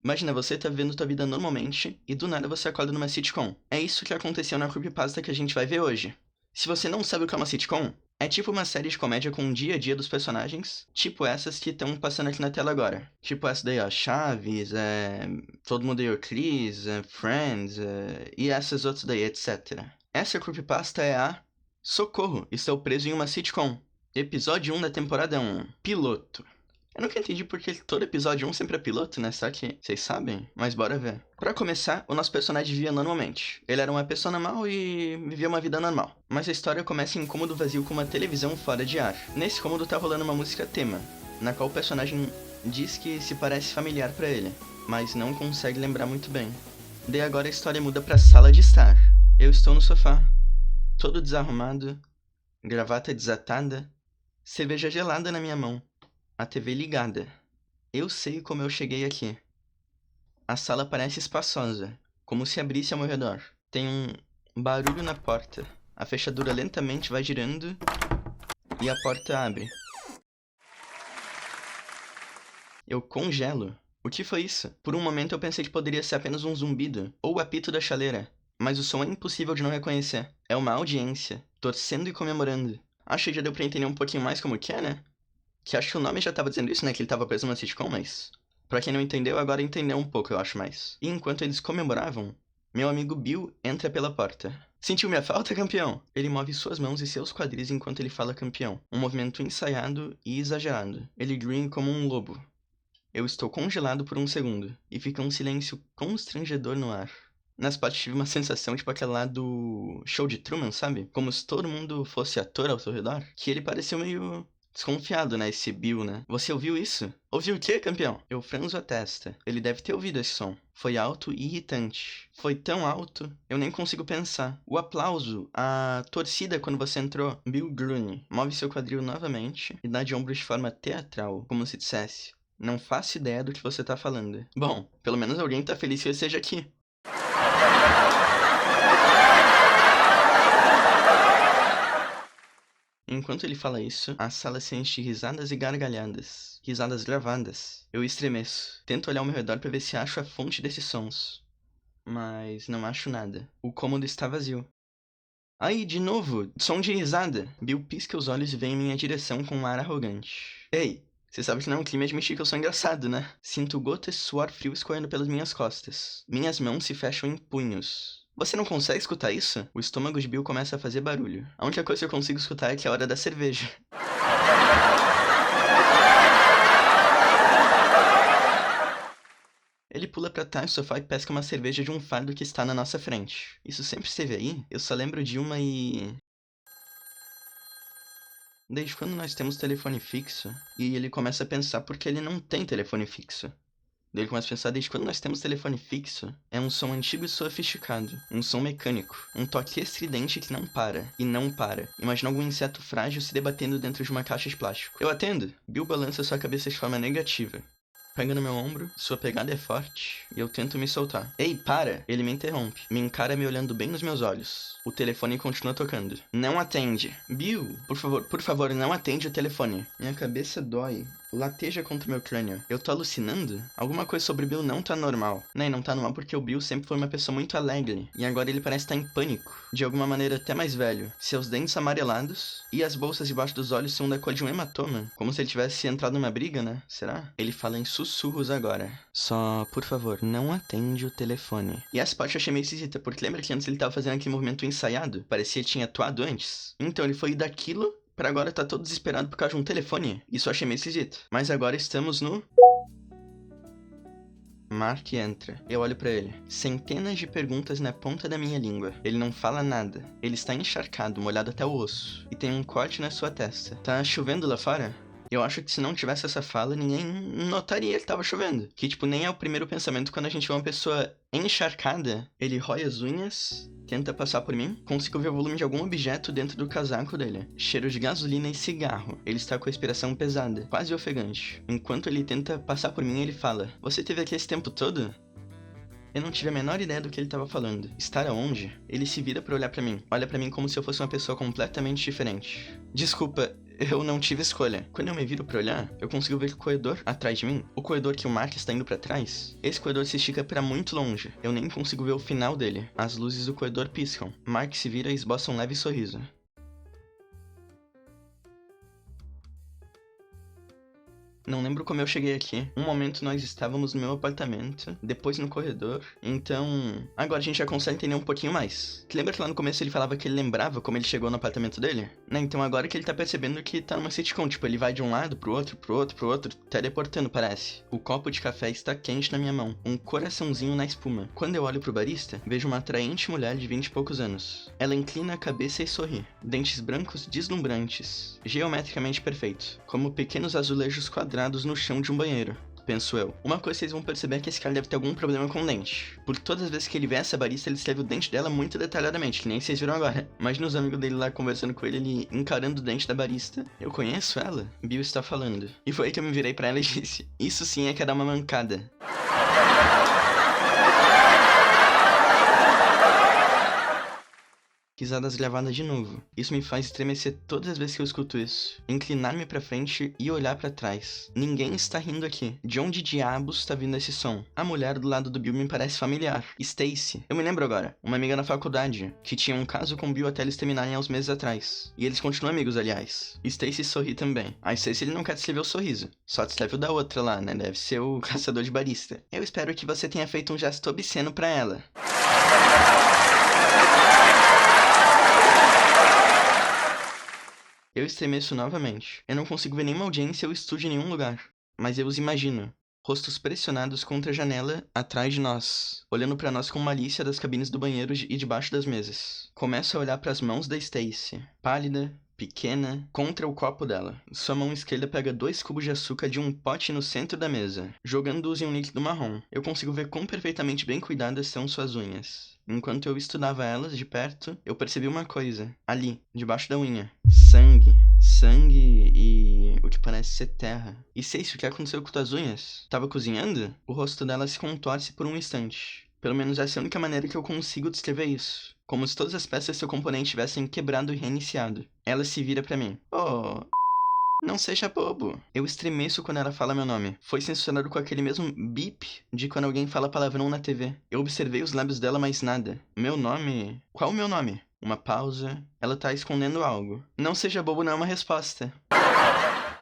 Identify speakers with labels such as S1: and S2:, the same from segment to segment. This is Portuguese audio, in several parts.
S1: Imagina, você tá vivendo tua vida normalmente e do nada você acorda numa sitcom. É isso que aconteceu na creepypasta que a gente vai ver hoje. Se você não sabe o que é uma sitcom, é tipo uma série de comédia com o dia a dia dos personagens, tipo essas que estão passando aqui na tela agora. Tipo essa daí, ó, Chaves, Todo Mundo Odeia o Chris, Friends, e essas outras daí, etc. Essa creepypasta é a Socorro, estou preso em uma sitcom. Episódio 1 da temporada 1, Piloto. Eu nunca entendi porque todo episódio 1 sempre é piloto, né? Será que vocês sabem? Mas bora ver. Pra começar, o nosso personagem vivia normalmente. Ele era uma pessoa normal e vivia uma vida normal. Mas a história começa em um cômodo vazio com uma televisão fora de ar. Nesse cômodo tá rolando uma música tema, na qual o personagem diz que se parece familiar pra ele, mas não consegue lembrar muito bem. Daí agora a história muda pra sala de estar. Eu estou no sofá, todo desarrumado, gravata desatada, cerveja gelada na minha mão. A TV ligada. Eu sei como eu cheguei aqui. A sala parece espaçosa, como se abrisse ao meu redor. Tem um barulho na porta. A fechadura lentamente vai girando e a porta abre. Eu congelo. O que foi isso? Por um momento eu pensei que poderia ser apenas um zumbido ou o apito da chaleira, mas o som é impossível de não reconhecer. É uma audiência, torcendo e comemorando. Acho que já deu pra entender um pouquinho mais como que é, né? Que acho que o nome já tava dizendo isso, né? Que ele tava preso numa sitcom, mas... Pra quem não entendeu, agora entendeu um pouco, eu acho mais. E enquanto eles comemoravam, meu amigo Bill entra pela porta. Sentiu minha falta, campeão? Ele move suas mãos e seus quadris enquanto ele fala campeão. Um movimento ensaiado e exagerado. Ele grunhe como um lobo. Eu estou congelado por um segundo, e fica um silêncio constrangedor no ar. Nessa parte tive uma sensação tipo aquela lá do show de Truman, sabe? Como se todo mundo fosse ator ao seu redor. Que ele pareceu meio... desconfiado, né? Esse Bill, né? Você ouviu isso? Ouviu o quê, campeão? Eu franzo a testa. Ele deve ter ouvido esse som. Foi alto e irritante. Foi tão alto, eu nem consigo pensar. O aplauso, a torcida quando você entrou. Bill grunhe. Move seu quadril novamente e dá de ombros de forma teatral, como se dissesse: não faço ideia do que você tá falando. Bom, pelo menos alguém tá feliz que eu esteja aqui. Enquanto ele fala isso, a sala se enche de risadas e gargalhadas. Risadas gravadas. Eu estremeço. Tento olhar ao meu redor para ver se acho a fonte desses sons. Mas não acho nada. O cômodo está vazio. Aí, de novo, som de risada. Bill pisca os olhos e vem em minha direção com um ar arrogante. Ei, você sabe que não é um crime admitir que eu sou engraçado, né? Sinto gotas de suor frio escorrendo pelas minhas costas. Minhas mãos se fecham em punhos. Você não consegue escutar isso? O estômago de Bill começa a fazer barulho. A única coisa que eu consigo escutar é que é a hora da cerveja. Ele pula pra trás do sofá e pesca uma cerveja de um fardo que está na nossa frente. Isso sempre esteve aí? Eu só lembro de uma e... Desde quando nós temos telefone fixo? E ele começa a pensar por que ele não tem telefone fixo. Daí ele começa a pensar, desde quando nós temos telefone fixo, é um som antigo e sofisticado, um som mecânico, um toque estridente que não para, e não para. Imagina algum inseto frágil se debatendo dentro de uma caixa de plástico. Eu atendo. Bill balança sua cabeça de forma negativa. Pega no meu ombro, sua pegada é forte, e eu tento me soltar. Ei, para! Ele me interrompe, me encara me olhando bem nos meus olhos. O telefone continua tocando. Não atende. Bill, por favor, não atende o telefone. Minha cabeça dói. Lateja contra o meu crânio. Eu tô alucinando? Alguma coisa sobre Bill não tá normal. Né, não tá normal porque o Bill sempre foi uma pessoa muito alegre. E agora ele parece estar em pânico. De alguma maneira até mais velho. Seus dentes amarelados. E as bolsas debaixo dos olhos são da cor de um hematoma. Como se ele tivesse entrado numa briga, né? Será? Ele fala em sussurros agora. Só, por favor, não atende o telefone. E essa parte eu achei meio esquisita, porque lembra que antes ele tava fazendo aquele movimento ensaiado? Parecia que tinha atuado antes. Então ele foi daquilo pra agora tá todo desesperado por causa de um telefone. Isso eu achei meio esquisito. Mas agora estamos no... Mark entra. Eu olho pra ele. Centenas de perguntas na ponta da minha língua. Ele não fala nada. Ele está encharcado, molhado até o osso. E tem um corte na sua testa. Tá chovendo lá fora? Eu acho que se não tivesse essa fala, ninguém notaria que tava chovendo. Que, tipo, nem é o primeiro pensamento quando a gente vê uma pessoa encharcada. Ele rói as unhas, tenta passar por mim. Consigo ver o volume de algum objeto dentro do casaco dele. Cheiro de gasolina e cigarro. Ele está com a respiração pesada, quase ofegante. Enquanto ele tenta passar por mim, ele fala: você esteve aqui esse tempo todo? Eu não tive a menor ideia do que ele estava falando. Estar aonde? Ele se vira pra olhar pra mim. Olha pra mim como se eu fosse uma pessoa completamente diferente. Desculpa, eu não tive escolha. Quando eu me viro pra olhar, eu consigo ver o corredor atrás de mim. O corredor que o Mark está indo pra trás. Esse corredor se estica pra muito longe. Eu nem consigo ver o final dele. As luzes do corredor piscam. Mark se vira e esboça um leve sorriso. Não lembro como eu cheguei aqui. Um momento nós estávamos no meu apartamento, depois no corredor. Então, agora a gente já consegue entender um pouquinho mais. Lembra que lá no começo ele falava que ele lembrava como ele chegou no apartamento dele? Né, então agora que ele tá percebendo que tá numa sitcom, tipo, ele vai de um lado pro outro, teleportando parece. O copo de café está quente na minha mão, um coraçãozinho na espuma. Quando eu olho pro barista, vejo uma atraente mulher de 20 e poucos anos. Ela inclina a cabeça e sorri. Dentes brancos deslumbrantes, geometricamente perfeitos, como pequenos azulejos quadrados no chão de um banheiro, penso eu. Uma coisa que vocês vão perceber é que esse cara deve ter algum problema com o dente. Porque todas as vezes que ele vê essa barista, ele escreve o dente dela muito detalhadamente, que nem vocês viram agora. Imagina os amigos dele lá conversando com ele, ele encarando o dente da barista. Eu conheço ela? Bill está falando. E foi aí que eu me virei pra ela e disse: isso sim é que é dar uma mancada. Risadas gravadas de novo. Isso me faz estremecer todas as vezes que eu escuto isso. Inclinar-me pra frente e olhar pra trás. Ninguém está rindo aqui. De onde diabos está vindo esse som? A mulher do lado do Bill me parece familiar. Stacy. Eu me lembro agora. Uma amiga na faculdade, que tinha um caso com o Bill até eles terminarem há uns meses atrás. E eles continuam amigos, aliás. Stacy sorri também. A Stacy ele não quer descrever o sorriso. Só descreve o da outra lá, né? Deve ser o caçador de barista. Eu espero que você tenha feito um gesto obsceno pra ela. Eu estremeço novamente. Eu não consigo ver nenhuma audiência ou estúdio em nenhum lugar. Mas eu os imagino. Rostos pressionados contra a janela, atrás de nós. Olhando pra nós com malícia das cabines do banheiro e debaixo das mesas. Começo a olhar pras mãos da Stacy. Pálida, pequena, contra o copo dela. Sua mão esquerda pega 2 cubos de açúcar de um pote no centro da mesa, jogando-os em um líquido marrom. Eu consigo ver quão perfeitamente bem cuidadas são suas unhas. Enquanto eu estudava elas de perto, eu percebi uma coisa. Ali, debaixo da unha. Sangue. Sangue e o que parece ser terra. E sei se o que aconteceu com tuas unhas? Tava cozinhando? O rosto dela se contorce por um instante. Pelo menos essa é a única maneira que eu consigo descrever isso. Como se todas as peças do seu componente tivessem quebrado e reiniciado. Ela se vira pra mim. Oh... Não seja bobo. Eu estremeço quando ela fala meu nome. Foi censurado com aquele mesmo bip de quando alguém fala palavrão na TV. Eu observei os lábios dela, mas nada. Meu nome? Qual o meu nome? Uma pausa. Ela tá escondendo algo. Não seja bobo não é uma resposta.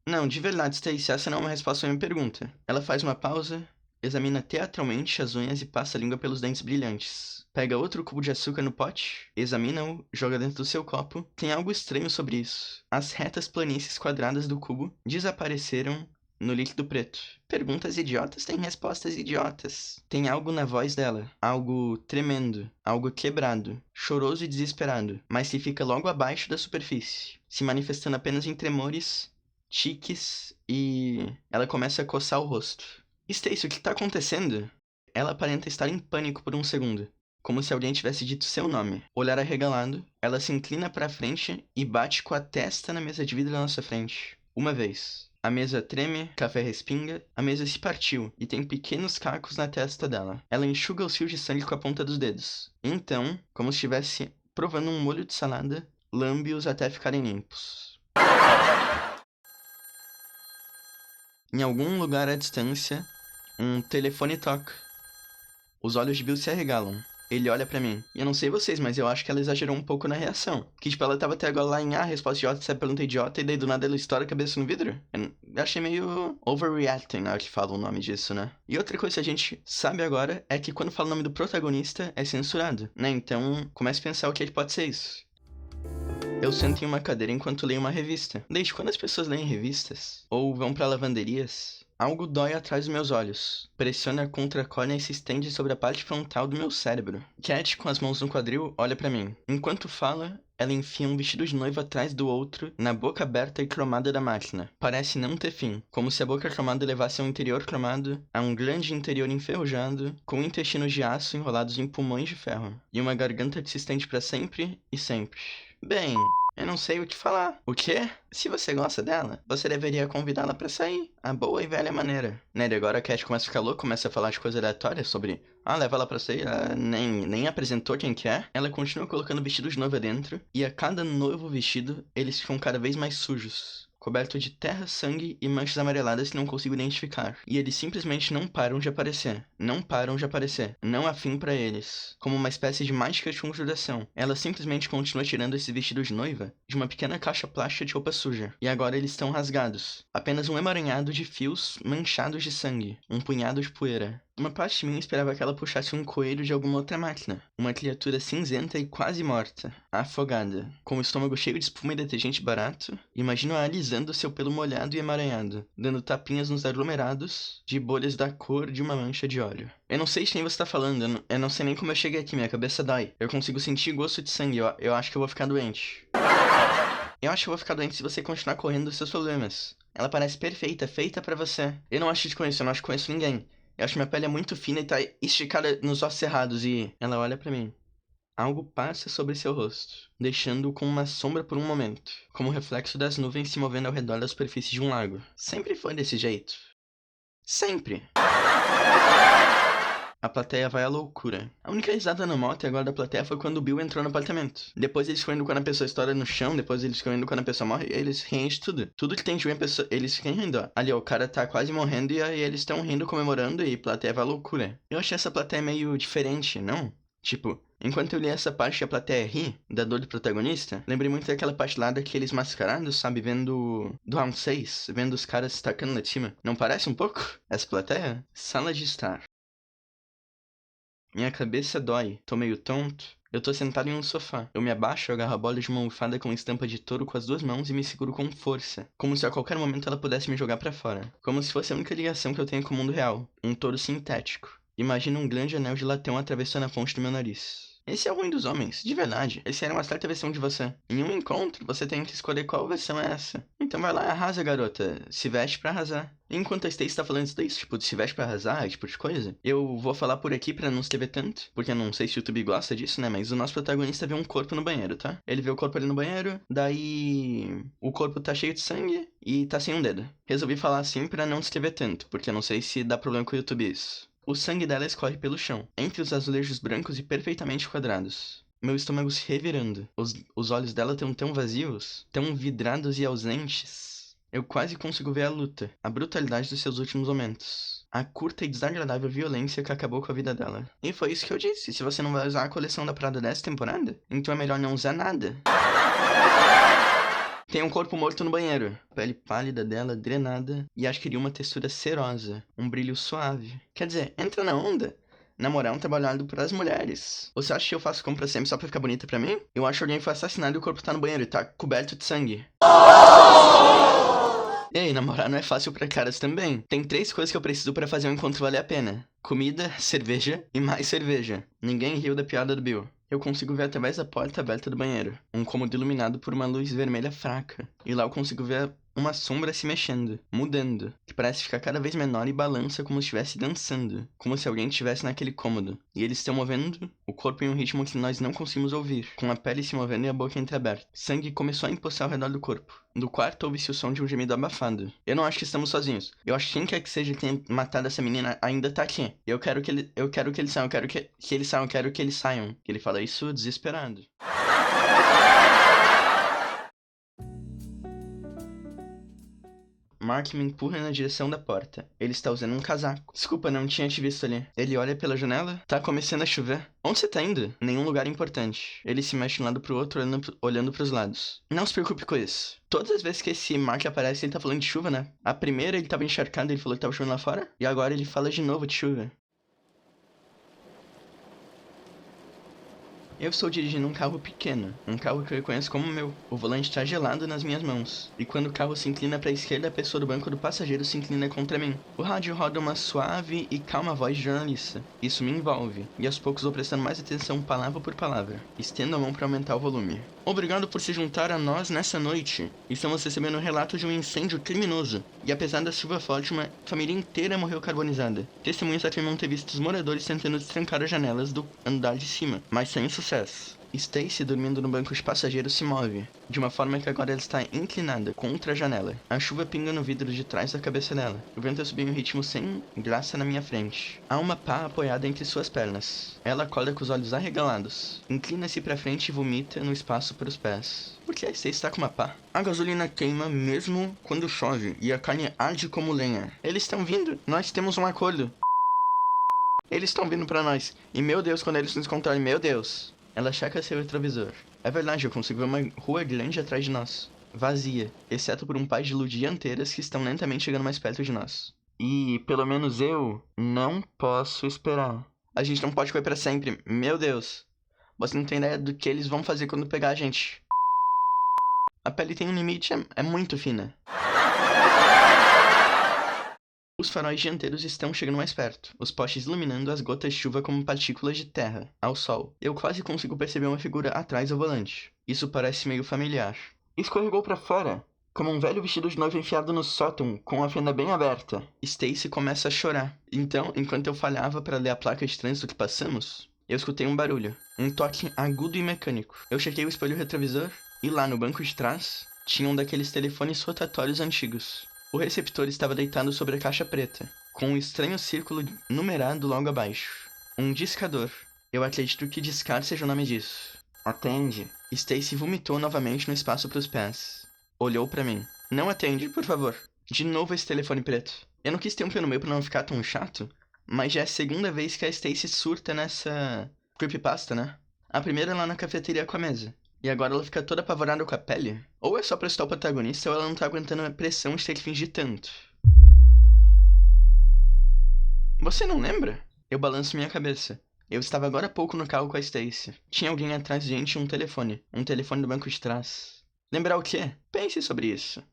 S1: Não, de verdade, Stacy, essa não é uma resposta à minha pergunta. Ela faz uma pausa, examina teatralmente as unhas e passa a língua pelos dentes brilhantes. Pega outro cubo de açúcar no pote, examina-o, joga dentro do seu copo. Tem algo estranho sobre isso. As retas planícies quadradas do cubo desapareceram no líquido preto. Perguntas idiotas têm respostas idiotas. Tem algo na voz dela. Algo tremendo. Algo quebrado. Choroso e desesperado. Mas que fica logo abaixo da superfície. Se manifestando apenas em tremores, tiques e... Ela começa a coçar o rosto. Stacy, o que tá acontecendo? Ela aparenta estar em pânico por um segundo. Como se alguém tivesse dito seu nome. Olhar arregalado, ela se inclina pra frente e bate com a testa na mesa de vidro na nossa frente. Uma vez. A mesa treme, café respinga, a mesa se partiu e tem pequenos cacos na testa dela. Ela enxuga os fios de sangue com a ponta dos dedos. Então, como se estivesse provando um molho de salada, lambe-os até ficarem limpos. Em algum lugar à distância, um telefone toca. Os olhos de Bill se arregalam. Ele olha pra mim. E eu não sei vocês, mas eu acho que ela exagerou um pouco na reação. Que, tipo, ela tava até agora lá em resposta idiota, essa pergunta idiota, e daí do nada ela estoura a cabeça no vidro. Eu achei meio overreacting na hora que fala o nome disso, né? E outra coisa que a gente sabe agora é que quando fala o nome do protagonista é censurado, né? Então, comece a pensar o que pode ser isso. Eu sento em uma cadeira enquanto leio uma revista. Desde quando as pessoas leem revistas? Ou vão pra lavanderias? Algo dói atrás dos meus olhos. Pressiona contra a córnea e se estende sobre a parte frontal do meu cérebro. Cat, com as mãos no quadril, olha pra mim. Enquanto fala, ela enfia um vestido de noiva atrás do outro, na boca aberta e cromada da máquina. Parece não ter fim, como se a boca cromada levasse ao interior cromado, a um grande interior enferrujado, com intestinos de aço enrolados em pulmões de ferro, e uma garganta que se estende pra sempre e sempre. Bem... eu não sei o que falar. O quê? Se você gosta dela, você deveria convidá-la pra sair. A boa e velha maneira. Né, e agora a Cat começa a ficar louca, começa a falar de coisas aleatórias sobre... leva ela pra sair. Ela nem apresentou quem que é. Ela continua colocando vestido de noiva dentro. E a cada novo vestido, eles ficam cada vez mais sujos. coberto de terra, sangue e manchas amareladas que não consigo identificar. E eles simplesmente não param de aparecer. Não param de aparecer. Não há fim pra eles. Como uma espécie de mágica de conjuração. Ela simplesmente continua tirando esse vestido de noiva de uma pequena caixa plástica de roupa suja. E agora eles estão rasgados. Apenas um emaranhado de fios manchados de sangue. Um punhado de poeira. Uma parte de mim esperava que ela puxasse um coelho de alguma outra máquina. Uma criatura cinzenta e quase morta. Afogada. Com o estômago cheio de espuma e detergente barato. Imagino-a alisando seu pelo molhado e emaranhado. Dando tapinhas nos aglomerados de bolhas da cor de uma mancha de óleo. Eu não sei de quem você tá falando. Eu não sei nem como eu cheguei aqui. Minha cabeça dói. Eu consigo sentir gosto de sangue. Eu acho que eu vou ficar doente. Eu acho que eu vou ficar doente se você continuar correndo dos seus problemas. Ela parece perfeita, feita pra você. Eu não acho que te conheço, eu não acho que conheço ninguém. Eu acho que minha pele é muito fina e tá esticada nos ossos cerrados e... Ela olha pra mim. Algo passa sobre seu rosto, deixando-o com uma sombra por um momento, como o reflexo das nuvens se movendo ao redor da superfície de um lago. Sempre foi desse jeito. Sempre. A plateia vai à loucura. A única risada na moto e agora da plateia foi quando o Bill entrou no apartamento. Depois eles ficam indo quando a pessoa estoura no chão, depois eles ficam indo quando a pessoa morre, e eles riem de tudo. Tudo que tem de ruim, eles ficam rindo, ó. Ali, ó, o cara tá quase morrendo e aí eles estão rindo, comemorando e a plateia vai à loucura. Eu achei essa plateia meio diferente, não? Tipo, enquanto eu li essa parte que a plateia ri, da dor do protagonista, lembrei muito daquela parte lá daqueles mascarados, sabe, vendo do Round 6, vendo os caras tacando lá de cima. Não parece um pouco? Essa plateia? Sala de estar. Minha cabeça dói, tô meio tonto. Eu tô sentado em um sofá. Eu me abaixo, agarro a bola de uma almofada com estampa de touro com as duas mãos e me seguro com força. Como se a qualquer momento ela pudesse me jogar pra fora. Como se fosse a única ligação que eu tenho com o mundo real. Um touro sintético. Imagina um grande anel de latão atravessando a ponte do meu nariz. Esse é o ruim dos homens, de verdade. Eles querem uma certa versão de você. Em um encontro, você tem que escolher qual versão é essa. Então vai lá e arrasa, garota. Se veste pra arrasar. Enquanto a Stacy tá falando isso daí, tipo, de se veste pra arrasar, esse tipo de coisa, eu vou falar por aqui pra não se TV tanto, porque eu não sei se o YouTube gosta disso, né, mas o nosso protagonista vê um corpo no banheiro, tá? Ele vê o corpo ali no banheiro, daí o corpo tá cheio de sangue e tá sem um dedo. Resolvi falar assim pra não se TV tanto, porque eu não sei se dá problema com o YouTube isso. O sangue dela escorre pelo chão, entre os azulejos brancos e perfeitamente quadrados. Meu estômago se revirando. Os olhos dela estão tão vazios, tão vidrados e ausentes. Eu quase consigo ver a luta, a brutalidade dos seus últimos momentos. A curta e desagradável violência que acabou com a vida dela. E foi isso que eu disse. Se você não vai usar a coleção da Prada dessa temporada, então é melhor não usar nada. Tem um corpo morto no banheiro. A pele pálida dela, drenada, e acho que iria uma textura cerosa, um brilho suave. Quer dizer, entra na onda. Namorar é um trabalhado pras mulheres. Você acha que eu faço compra sempre só pra ficar bonita pra mim? Eu acho que alguém foi assassinado e o corpo tá no banheiro e tá coberto de sangue. Ei, namorar não é fácil pra caras também. Tem 3 coisas que eu preciso pra fazer um encontro valer a pena. Comida, cerveja e mais cerveja. Ninguém riu da piada do Bill. Eu consigo ver através da porta aberta do banheiro. Um cômodo iluminado por uma luz vermelha fraca. E lá eu consigo ver uma sombra se mexendo, mudando, que parece ficar cada vez menor e balança como se estivesse dançando, como se alguém estivesse naquele cômodo. E eles estão movendo o corpo em um ritmo que nós não conseguimos ouvir, com a pele se movendo e a boca entreaberta. Sangue começou a empoçar ao redor do corpo. Do quarto ouve-se o som de um gemido abafado. Eu não acho que estamos sozinhos. Eu acho que quem quer que seja que tenha matado essa menina ainda tá aqui. Eu quero que eles saiam, eu quero que eles saiam, eu quero que eles saiam. Ele fala isso desesperado. Mark me empurra na direção da porta. Ele está usando um casaco. Desculpa, não tinha te visto ali. Ele olha pela janela. Tá começando a chover. Onde você tá indo? Nenhum lugar importante. Ele se mexe de um lado pro outro, olhando pros lados. Não se preocupe com isso. Todas as vezes que esse Mark aparece, ele tá falando de chuva, né? A primeira ele tava encharcado e ele falou que tava chovendo lá fora. E agora ele fala de novo de chuva. Eu estou dirigindo um carro pequeno, um carro que eu reconheço como meu. O volante está gelado nas minhas mãos, e quando o carro se inclina para a esquerda, a pessoa do banco do passageiro se inclina contra mim. O rádio roda uma suave e calma voz de jornalista. Isso me envolve, e aos poucos vou prestando mais atenção palavra por palavra. Estendo a mão para aumentar o volume. Obrigado por se juntar a nós nessa noite. Estamos recebendo um relato de um incêndio criminoso, e apesar da chuva forte, uma família inteira morreu carbonizada. Testemunhas afirmam ter visto os moradores tentando destrancar as janelas do andar de cima, mas sem sucesso. Stacy, dormindo no banco de passageiro, se move, de uma forma que agora ela está inclinada, contra a janela. A chuva pinga no vidro de trás da cabeça dela. O vento subiu em um ritmo sem graça na minha frente. Há uma pá apoiada entre suas pernas. Ela acorda com os olhos arregalados. Inclina-se para frente e vomita no espaço para os pés. Porque a Stacy tá com uma pá. A gasolina queima mesmo quando chove e a carne arde como lenha. Eles estão vindo. Nós temos um acordo. Eles estão vindo pra nós. E meu Deus, quando eles nos encontrarem, meu Deus. Ela checa seu retrovisor. É verdade, eu consigo ver uma rua grande atrás de nós. Vazia, exceto por um par de luzes dianteiras que estão lentamente chegando mais perto de nós. E, pelo menos eu, não posso esperar. A gente não pode correr pra sempre. Meu Deus. Você não tem ideia do que eles vão fazer quando pegar a gente. A pele tem um limite, é muito fina. Os faróis dianteiros estão chegando mais perto, os postes iluminando as gotas de chuva como partículas de terra, ao sol. Eu quase consigo perceber uma figura atrás do volante. Isso parece meio familiar. Escorregou pra fora, como um velho vestido de noiva enfiado no sótão, com a fenda bem aberta. Stacy começa a chorar. Então, enquanto eu falhava para ler a placa de trânsito que passamos, eu escutei um barulho. Um toque agudo e mecânico. Eu chequei o espelho retrovisor, e lá no banco de trás, tinha um daqueles telefones rotatórios antigos. O receptor estava deitado sobre a caixa preta, com um estranho círculo numerado logo abaixo. Um discador. Eu acredito que discar seja o nome disso. Atende. Stacy vomitou novamente no espaço para os pés. Olhou para mim. Não atende, por favor. De novo esse telefone preto. Eu não quis ter um pé no meio pra não ficar tão chato, mas já é a segunda vez que a Stacy surta nessa creepypasta, né? A primeira lá na cafeteria com a mesa. E agora ela fica toda apavorada com a pele? Ou é só pra assustar o protagonista, ou ela não tá aguentando a pressão de ter que fingir tanto. Você não lembra? Eu balanço minha cabeça. Eu estava agora há pouco no carro com a Stacy. Tinha alguém atrás de gente e um telefone. Um telefone do banco de trás. Lembrar o quê? Pense sobre isso.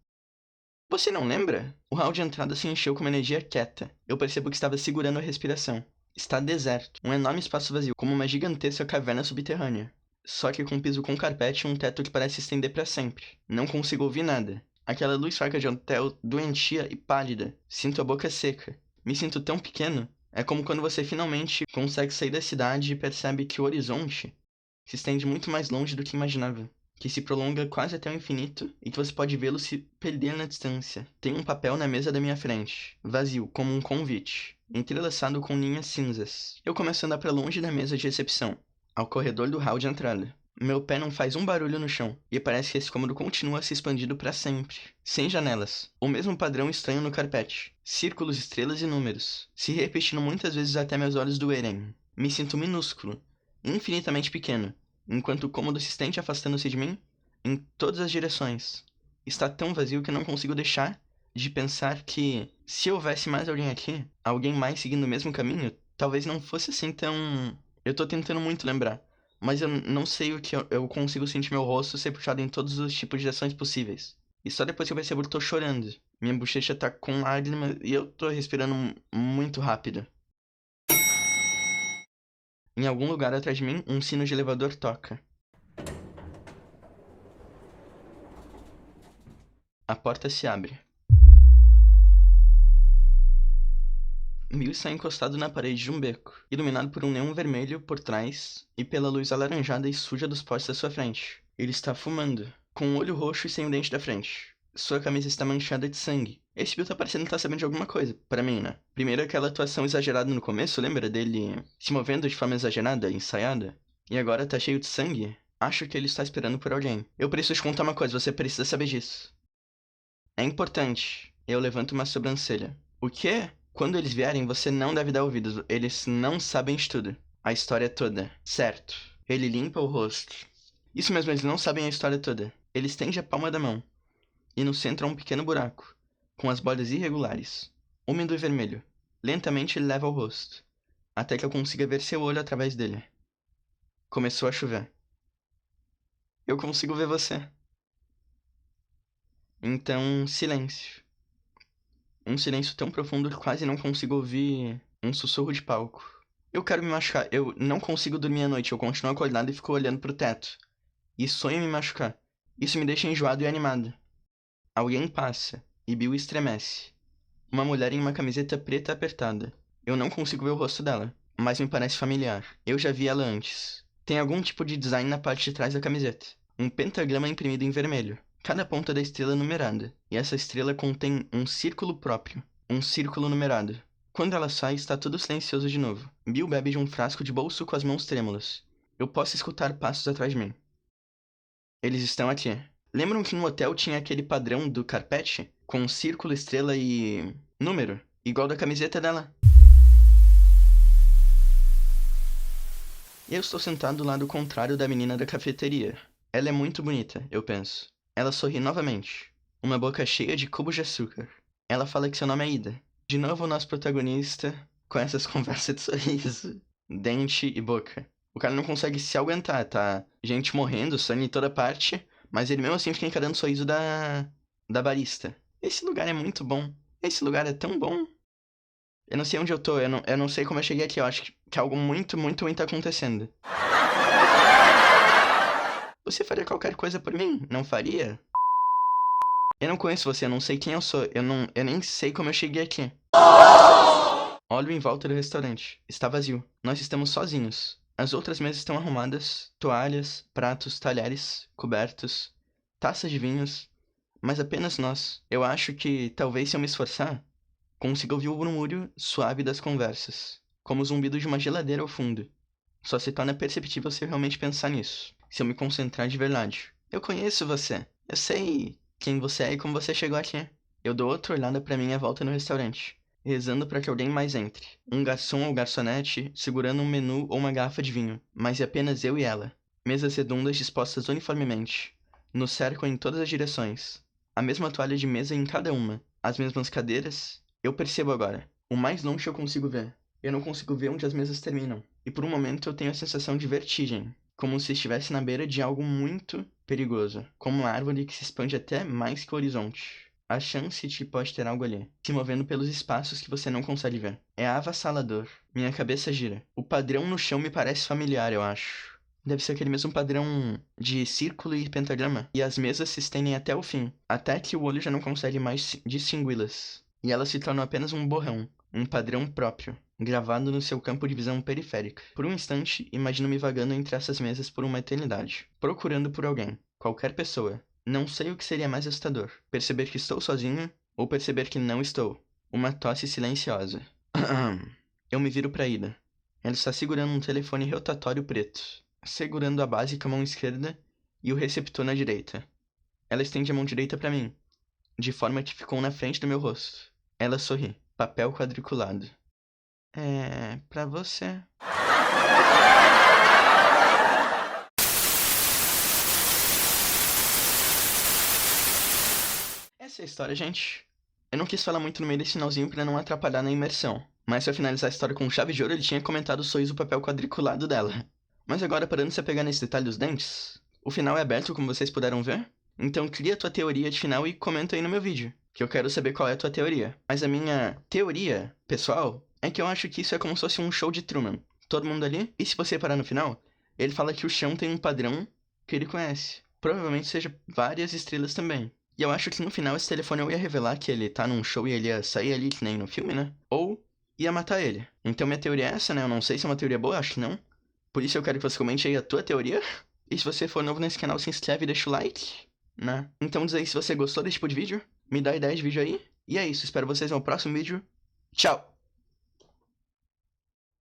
S1: Você não lembra? O hall de entrada se encheu com uma energia quieta. Eu percebo que estava segurando a respiração. Está deserto. Um enorme espaço vazio, como uma gigantesca caverna subterrânea. Só que com um piso com carpete e um teto que parece estender para sempre. Não consigo ouvir nada. Aquela luz fraca de hotel doentia e pálida. Sinto a boca seca. Me sinto tão pequeno. É como quando você finalmente consegue sair da cidade e percebe que o horizonte se estende muito mais longe do que imaginava. Que se prolonga quase até o infinito e que você pode vê-lo se perder na distância. Tem um papel na mesa da minha frente, vazio, como um convite, entrelaçado com linhas cinzas. Eu começo a andar para longe da mesa de recepção, ao corredor do hall de entrada. Meu pé não faz um barulho no chão, e parece que esse cômodo continua se expandindo para sempre. Sem janelas. O mesmo padrão estranho no carpete. Círculos, estrelas e números, se repetindo muitas vezes até meus olhos doerem. Me sinto minúsculo, infinitamente pequeno, enquanto o cômodo se estende afastando-se de mim em todas as direções. Está tão vazio que não consigo deixar de pensar que, se houvesse mais alguém aqui, alguém mais seguindo o mesmo caminho, talvez não fosse assim tão... Eu tô tentando muito lembrar, mas eu não sei o que eu consigo sentir meu rosto ser puxado em todos os tipos de direções possíveis. E só depois que eu percebo que eu tô chorando. Minha bochecha tá com lágrimas e eu tô respirando muito rápido. Em algum lugar atrás de mim, um sino de elevador toca. A porta se abre. Bill está encostado na parede de um beco, iluminado por um neon vermelho por trás e pela luz alaranjada e suja dos postes à sua frente. Ele está fumando, com um olho roxo e sem o dente da frente. Sua camisa está manchada de sangue. Esse Bill tá parecendo estar sabendo de alguma coisa, pra mim, né? Primeiro aquela atuação exagerada no começo, lembra dele se movendo de forma exagerada, ensaiada? E agora tá cheio de sangue? Acho que ele está esperando por alguém. Eu preciso te contar uma coisa, você precisa saber disso. É importante. Eu levanto uma sobrancelha. O quê? Quando eles vierem, você não deve dar ouvidos. Eles não sabem de tudo. A história toda. Certo. Ele limpa o rosto. Isso mesmo, eles não sabem a história toda. Ele estende a palma da mão. E no centro há um pequeno buraco, com as bordas irregulares, úmido e vermelho. Lentamente ele leva ao rosto, até que eu consiga ver seu olho através dele. Começou a chover. Eu consigo ver você. Então, silêncio. Um silêncio tão profundo que quase não consigo ouvir um sussurro de palco. Eu quero me machucar. Eu não consigo dormir à noite. Eu continuo acordado e fico olhando pro teto. E sonho em me machucar. Isso me deixa enjoado e animado. Alguém passa, e Bill estremece. Uma mulher em uma camiseta preta apertada. Eu não consigo ver o rosto dela, mas me parece familiar. Eu já vi ela antes. Tem algum tipo de design na parte de trás da camiseta. Um pentagrama imprimido em vermelho. Cada ponta da estrela numerada. E essa estrela contém um círculo próprio. Um círculo numerado. Quando ela sai, está tudo silencioso de novo. Bill bebe de um frasco de bolso com as mãos trêmulas. Eu posso escutar passos atrás de mim. Eles estão aqui. Lembram que no hotel tinha aquele padrão do carpete? Com um círculo, estrela e... número? Igual da camiseta dela. Eu estou sentado do lado contrário da menina da cafeteria. Ela é muito bonita, eu penso. Ela sorri novamente. Uma boca cheia de cubos de açúcar. Ela fala que seu nome é Ida. De novo o nosso protagonista com essas conversas de sorriso, dente e boca. O cara não consegue se aguentar, tá? Gente morrendo, sangue em toda parte, mas ele mesmo assim fica encarando o sorriso da barista. Esse lugar é muito bom. Esse lugar é tão bom. Eu não sei onde eu tô, eu não sei como eu cheguei aqui, eu acho que algo muito, muito ruim tá acontecendo. Você faria qualquer coisa por mim, não faria? Eu não conheço você, eu não sei quem eu sou, eu nem sei como eu cheguei aqui. Olho em volta do restaurante. Está vazio. Nós estamos sozinhos. As outras mesas estão arrumadas, toalhas, pratos, talheres, cobertos, taças de vinhos, mas apenas nós. Eu acho que, talvez se eu me esforçar, consiga ouvir o murmúrio suave das conversas, como o zumbido de uma geladeira ao fundo. Só se torna perceptível se eu realmente pensar nisso, se eu me concentrar de verdade. Eu conheço você. Eu sei quem você é e como você chegou aqui. Eu dou outra olhada pra minha volta no restaurante, rezando para que alguém mais entre. Um garçom ou garçonete segurando um menu ou uma garrafa de vinho, mas é apenas eu e ela. Mesas redondas dispostas uniformemente. Nos cercam em todas as direções. A mesma toalha de mesa em cada uma. As mesmas cadeiras. Eu percebo agora. O mais longe eu consigo ver. Eu não consigo ver onde as mesas terminam. E por um momento eu tenho a sensação de vertigem. Como se estivesse na beira de algo muito perigoso. Como uma árvore que se expande até mais que o horizonte. A chance de que pode ter algo ali, se movendo pelos espaços que você não consegue ver. É avassalador. Minha cabeça gira. O padrão no chão me parece familiar, eu acho. Deve ser aquele mesmo padrão de círculo e pentagrama. E as mesas se estendem até o fim, até que o olho já não consegue mais distingui-las. E elas se tornam apenas um borrão, um padrão próprio, gravado no seu campo de visão periférica. Por um instante, imagino-me vagando entre essas mesas por uma eternidade, procurando por alguém, qualquer pessoa. Não sei o que seria mais assustador, perceber que estou sozinho ou perceber que não estou. Uma tosse silenciosa. Eu me viro pra Ida. Ela está segurando um telefone rotatório preto, segurando a base com a mão esquerda e o receptor na direita. Ela estende a mão direita pra mim, de forma que ficou na frente do meu rosto. Ela sorri. Papel quadriculado. É... pra você. Essa é a história, gente. Eu não quis falar muito no meio desse finalzinho pra não atrapalhar na imersão. Mas pra finalizar a história com chave de ouro, ele tinha comentado o sorriso papel quadriculado dela. Mas agora, parando de se pegar nesse detalhe dos dentes, o final é aberto, como vocês puderam ver. Então cria a tua teoria de final e comenta aí no meu vídeo, que eu quero saber qual é a tua teoria. Mas a minha teoria, pessoal, é que eu acho que isso é como se fosse um show de Truman. Todo mundo ali, e se você parar no final, ele fala que o chão tem um padrão que ele conhece. Provavelmente seja várias estrelas também. E eu acho que no final esse telefone eu ia revelar que ele tá num show e ele ia sair ali, que nem no filme, né? Ou ia matar ele. Então minha teoria é essa, né? Eu não sei se é uma teoria boa, acho que não. Por isso eu quero que você comente aí a tua teoria. E se você for novo nesse canal, se inscreve e deixa o like, né? Então diz aí se você gostou desse tipo de vídeo, me dá ideia de vídeo aí. E é isso, espero vocês no próximo vídeo. Tchau!